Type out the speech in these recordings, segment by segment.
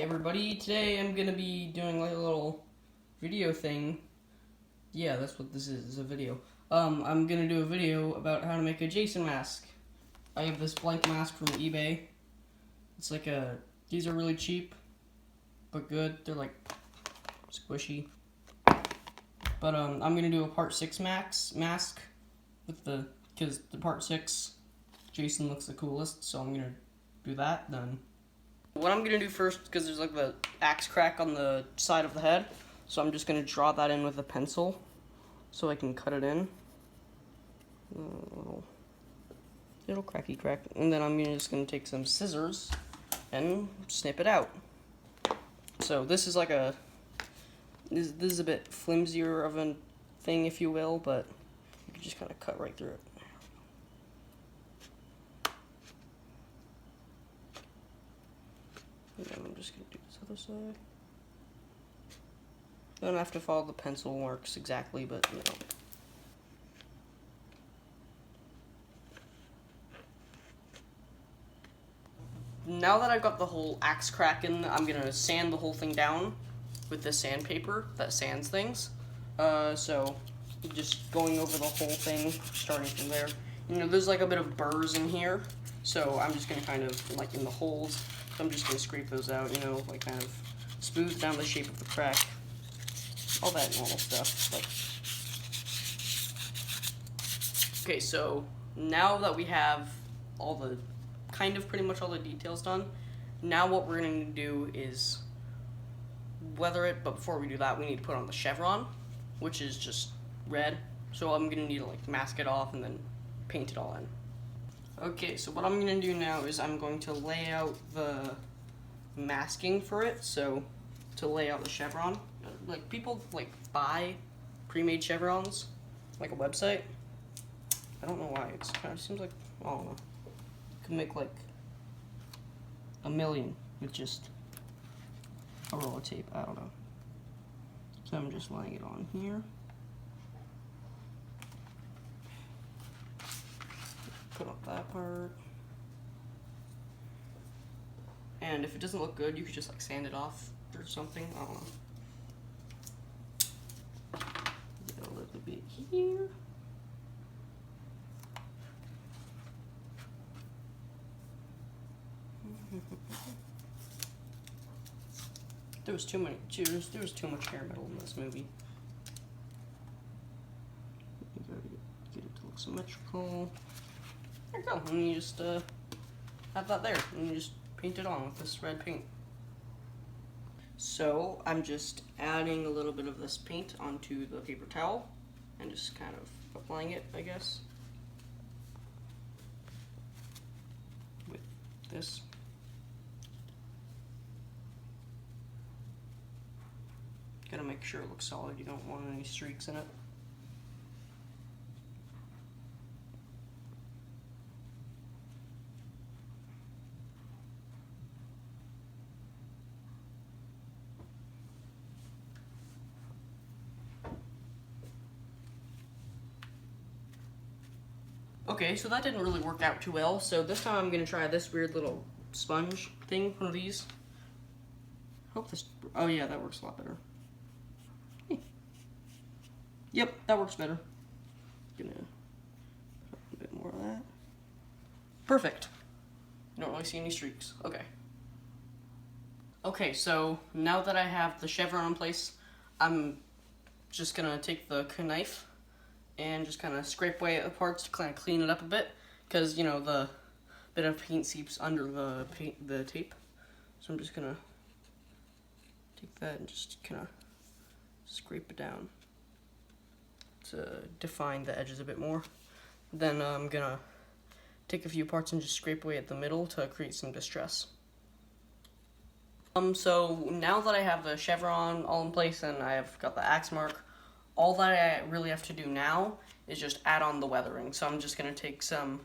everybody, today I'm gonna be doing like a little video thing. Yeah, that's what this is a video. I'm gonna do a video about how to make a Jason mask. I have this blank mask from eBay. It's like these are really cheap, but good. They're like squishy. But I'm gonna do a part 6 mask with because the part 6 Jason looks the coolest, so I'm gonna do that then. What I'm gonna do first, because there's like the axe crack on the side of the head, so I'm just gonna draw that in with a pencil so I can cut it in. Little cracky crack. And then I'm just gonna take some scissors and snip it out. So this is like this is a bit flimsier of a thing, if you will, but you can just kind of cut right through it. And then I'm just going to do this other side. You don't have to follow the pencil marks exactly, but you know. Now that I've got the whole axe crack in, I'm going to sand the whole thing down with this sandpaper that sands things. So just going over the whole thing, starting from there. You know, there's like a bit of burrs in here, so I'm just going to kind of, like in the holes, so I'm just going to scrape those out, you know, like kind of smooth down the shape of the crack. All that normal stuff. Okay, so now that we have all the, pretty much all the details done, now what we're going to do is weather it, but before we do that, we need to put on the chevron, which is just red. So I'm going to need to like mask it off and then paint it all in. Okay, so what I'm going to do now is I'm going to lay out the masking for it. So to lay out the chevron, like people like buy pre-made chevrons, like a website. I don't know why, it's kind of seems like, I don't know, you can make like a million with just a roll of tape, I don't know. So I'm just laying it on here. Put up that part. And if it doesn't look good, you could just like sand it off or something. I don't know. Get a little bit here. There was too much hair metal in this movie. You gotta get it to look symmetrical. There you go, and you just have that there, and you just paint it on with this red paint. So I'm just adding a little bit of this paint onto the paper towel, and just kind of applying it, I guess, with this. Gotta make sure it looks solid, you don't want any streaks in it. Okay, so that didn't really work out too well, so this time I'm gonna try this weird little sponge thing, one of these. Hope this, oh yeah, that works a lot better. Yep, that works better. Gonna put a bit more of that. Perfect. You don't really see any streaks. Okay. Okay, so now that I have the chevron in place, I'm just gonna take the knife and just kind of scrape away at the parts to kind of clean it up a bit, because you know the bit of paint seeps under the tape. So I'm just gonna take that and just kind of scrape it down to define the edges a bit more. Then I'm gonna take a few parts and just scrape away at the middle to create some distress. So now that I have the chevron all in place and I've got the axe mark, all that I really have to do now is just add on the weathering. So I'm just gonna take some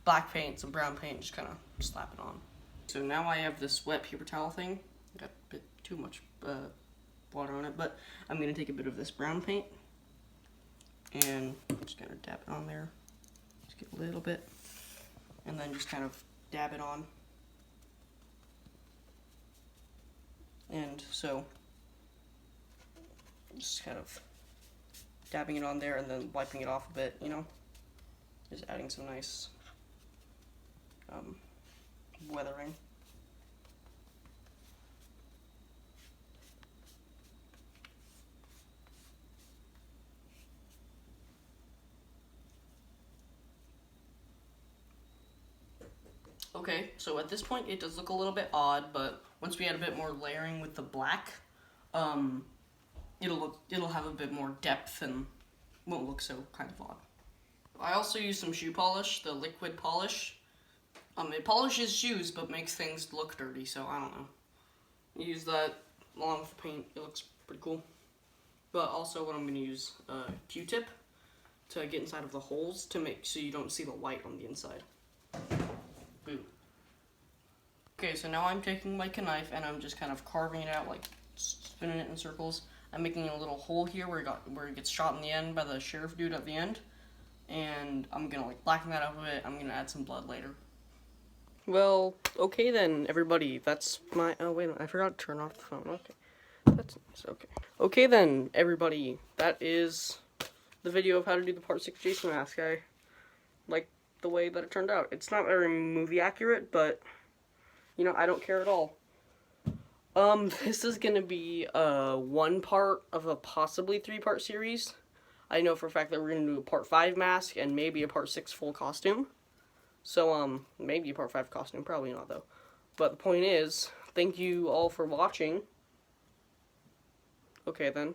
black paint, some brown paint, just kind of slap it on. So now I have this wet paper towel thing. Got a bit too much water on it, but I'm gonna take a bit of this brown paint and I'm just gonna dab it on there. Just get a little bit, and then just kind of dab it on. And so, just kind of dabbing it on there and then wiping it off a bit, you know? Just adding some nice weathering. Okay, so at this point it does look a little bit odd, but once we add a bit more layering with the black, it'll have a bit more depth and won't look so kind of odd. I also use some shoe polish, the liquid polish. It polishes shoes but makes things look dirty, so I don't know. Use that along with the paint, it looks pretty cool. But also what I'm going to use a Q-tip to get inside of the holes to make so you don't see the white on the inside. Boo. Okay, so now I'm taking like a knife and I'm just kind of carving it out, like spinning it in circles. I'm making a little hole here where it gets shot in the end by the sheriff dude at the end. And I'm gonna like blacken that up a bit. I'm gonna add some blood later. Well, okay then, everybody. That's my. Oh wait, I forgot to turn off the phone. Okay, that's nice. Okay. Okay then, everybody. That is the video of how to do the Part 6 Jason mask. I like the way that it turned out. It's not very movie accurate, but you know, I don't care at all. This is gonna be one part of a possibly 3-part series. I know for a fact that we're gonna do a Part 5 mask and maybe a Part 6 full costume. So, maybe a Part 5 costume, probably not though. But the point is, thank you all for watching. Okay then.